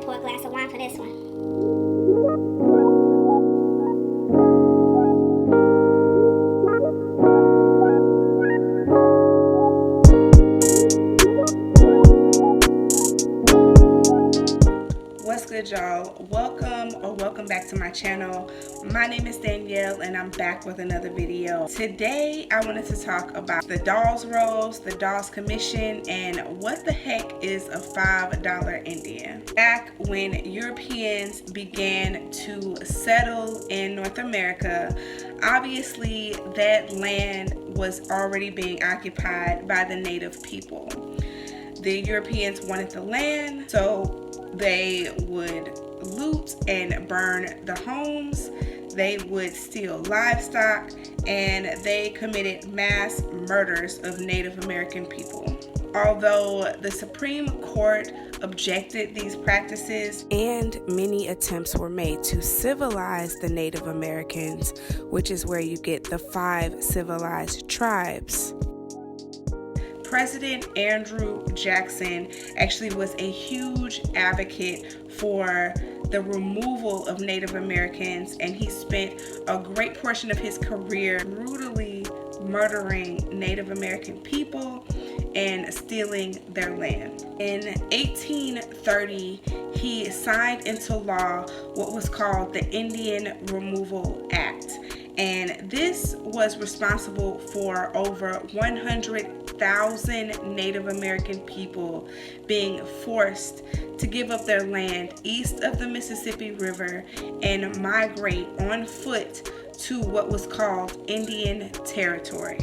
pour a glass of wine for this one. What's good, y'all? Welcome back to my channel. My name is Danielle and I'm back with another video. Today I wanted to talk about the Dawes rolls, the Dawes Commission, and what the heck is a $5 Indian. Back when Europeans began to settle in North America, obviously that land was already being occupied by the native people. The Europeans wanted the land, so they would loot and burn the homes, they would steal livestock, and they committed mass murders of Native American people. Although the Supreme Court objected these practices and many attempts were made to civilize the Native Americans, which is where you get the 5 civilized tribes, President Andrew Jackson actually was a huge advocate for the removal of Native Americans, and he spent a great portion of his career brutally murdering Native American people and stealing their land. In 1830, he signed into law what was called the Indian Removal Act, and this was responsible for over 100,000 Native American people being forced to give up their land east of the Mississippi River and migrate on foot to what was called Indian Territory.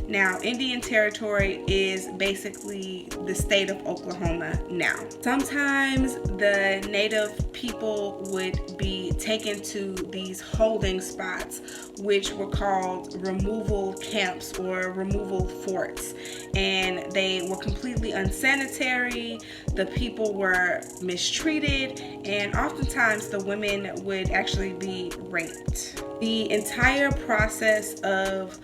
Now, Indian Territory is basically the state of Oklahoma now. Sometimes the native people would be taken to these holding spots, which were called removal camps or removal forts, and they were completely unsanitary. The people were mistreated, and oftentimes the women would actually be raped. The entire process of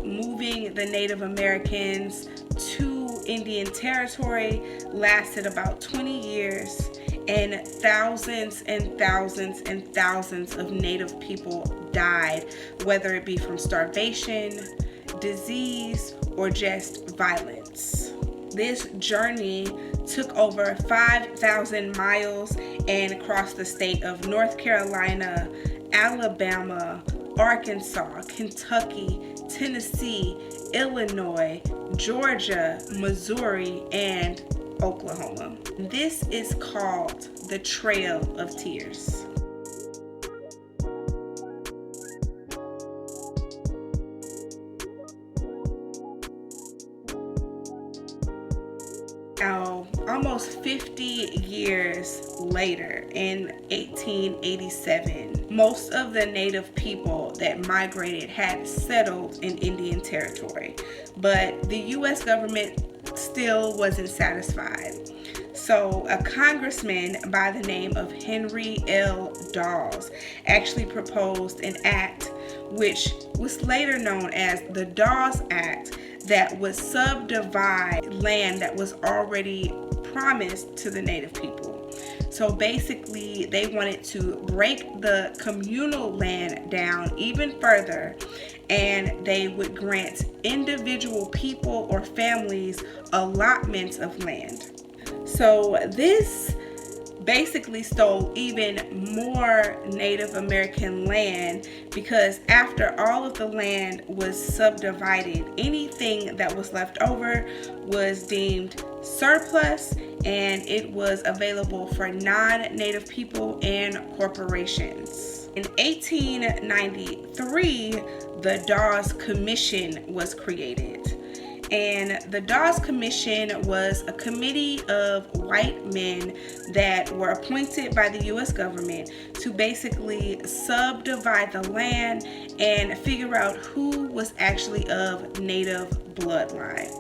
moving the Native Americans to Indian Territory lasted about 20 years, and thousands and thousands and thousands of Native people died, whether it be from starvation, disease, or just violence. This journey took over 5,000 miles and crossed the state of North Carolina, Alabama, Arkansas, Kentucky, Tennessee, Illinois, Georgia, Missouri, and Oklahoma. This is called the Trail of Tears. Now, almost 50 years later, in 1887, most of the native people that migrated had settled in Indian Territory, but the U.S. government still wasn't satisfied. So a congressman by the name of Henry L. Dawes actually proposed an act which was later known as the Dawes Act, that would subdivide land that was already promised to the native people. So basically, they wanted to break the communal land down even further, and they would grant individual people or families allotments of land. So this basically stole even more Native American land, because after all of the land was subdivided, anything that was left over was deemed surplus, and it was available for non-native people and corporations. In 1893, the Dawes Commission was created. And the Dawes Commission was a committee of white men that were appointed by the U.S. government to basically subdivide the land and figure out who was actually of native bloodline.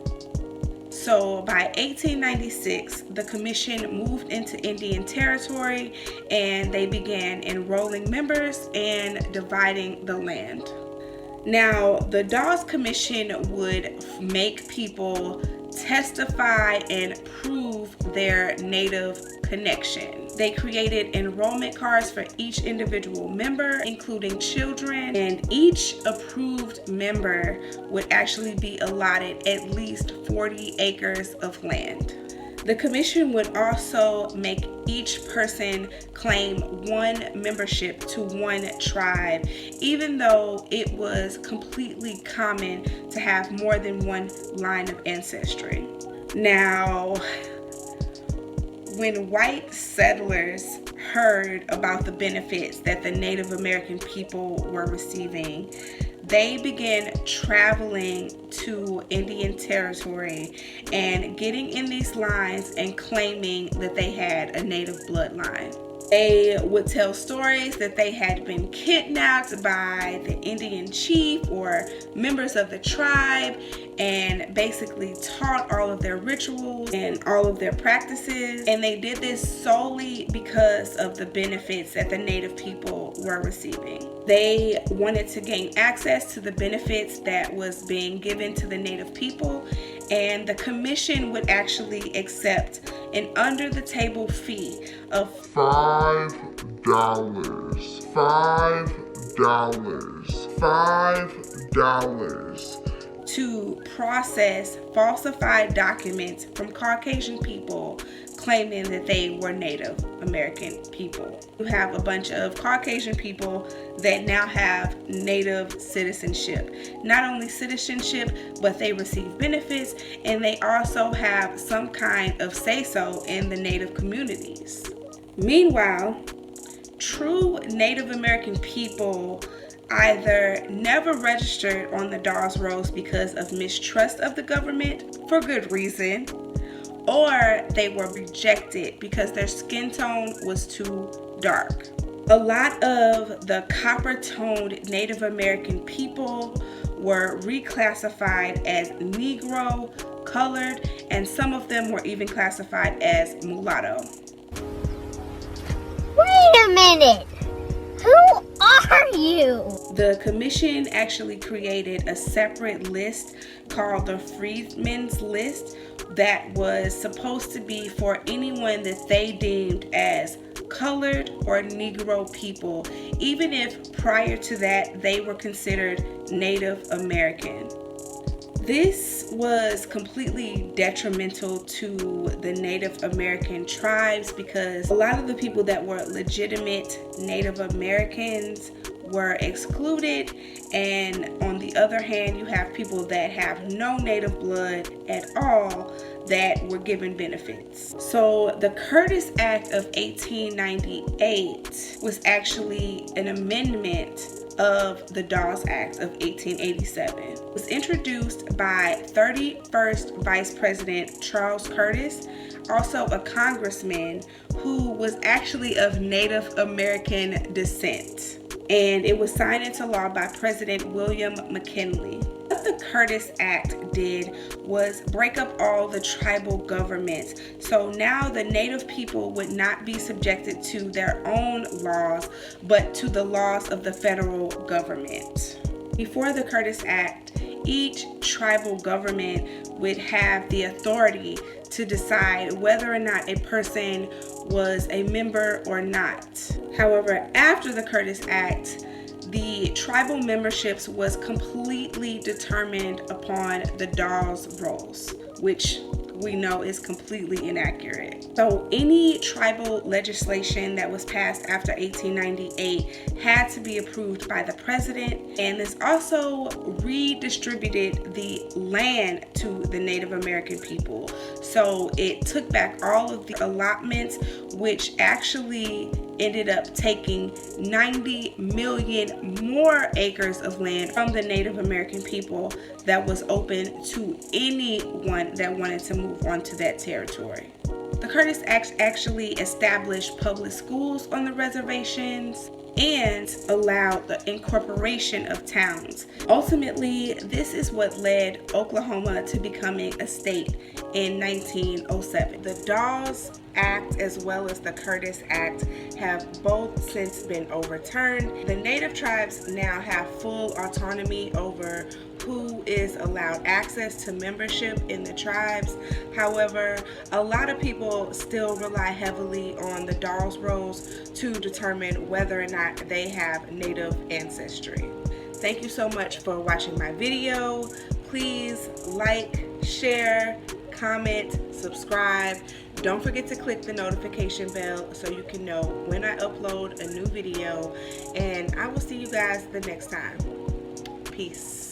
So by 1896, the commission moved into Indian Territory, and they began enrolling members and dividing the land. Now, the Dawes Commission would make people testify and prove their native connection. They created enrollment cards for each individual member, including children, and each approved member would actually be allotted at least 40 acres of land. The commission would also make each person claim one membership to one tribe, even though it was completely common to have more than one line of ancestry. Now, when white settlers heard about the benefits that the Native American people were receiving, they began traveling to Indian territory and getting in these lines and claiming that they had a native bloodline. They would tell stories that they had been kidnapped by the Indian chief or members of the tribe and basically taught all of their rituals and all of their practices. And they did this solely because of the benefits that the Native people were receiving. They wanted to gain access to the benefits that was being given to the Native people, and the commission would actually accept an under-the-table fee of $5 to process falsified documents from Caucasian people claiming that they were Native American people. You have a bunch of Caucasian people that now have Native citizenship. Not only citizenship, but they receive benefits, and they also have some kind of say-so in the Native communities. Meanwhile, true Native American people either never registered on the Dawes rolls because of mistrust of the government, for good reason, or they were rejected because their skin tone was too dark. A lot of the copper-toned Native American people were reclassified as Negro, colored, and some of them were even classified as mulatto. Wait a minute! Who are you? The commission actually created a separate list called the Freedmen's List that was supposed to be for anyone that they deemed as colored or Negro people, even if prior to that they were considered Native American. This was completely detrimental to the Native American tribes because a lot of the people that were legitimate Native Americans were excluded, and on the other hand, you have people that have no Native blood at all that were given benefits. So the Curtis Act of 1898 was actually an amendment of the Dawes Act of 1887. It was introduced by 31st Vice President Charles Curtis, also a congressman who was actually of Native American descent. And it was signed into law by President William McKinley. What the Curtis Act did was break up all the tribal governments. So now the Native people would not be subjected to their own laws, but to the laws of the federal government. Before the Curtis Act, each tribal government would have the authority to decide whether or not a person was a member or not. However, after the Curtis Act, the tribal memberships was completely determined upon the Dawes rolls, which we know is completely inaccurate. So any tribal legislation that was passed after 1898 had to be approved by the president, and this also redistributed the land to the Native American people. So it took back all of the allotments, which actually ended up taking 90 million more acres of land from the Native American people that was open to anyone that wanted to move onto that territory. The Curtis Act actually established public schools on the reservations and allowed the incorporation of towns. Ultimately, this is what led Oklahoma to becoming a state in 1907. The Dawes Act as well as the Curtis Act have both since been overturned. The Native tribes now have full autonomy over who is allowed access to membership in the tribes. However, a lot of people still rely heavily on the Dawes rolls to determine whether or not they have Native ancestry. Thank you so much for watching my video. Please like, share, comment, subscribe. Don't forget to click the notification bell so you can know when I upload a new video. And I will see you guys the next time. Peace.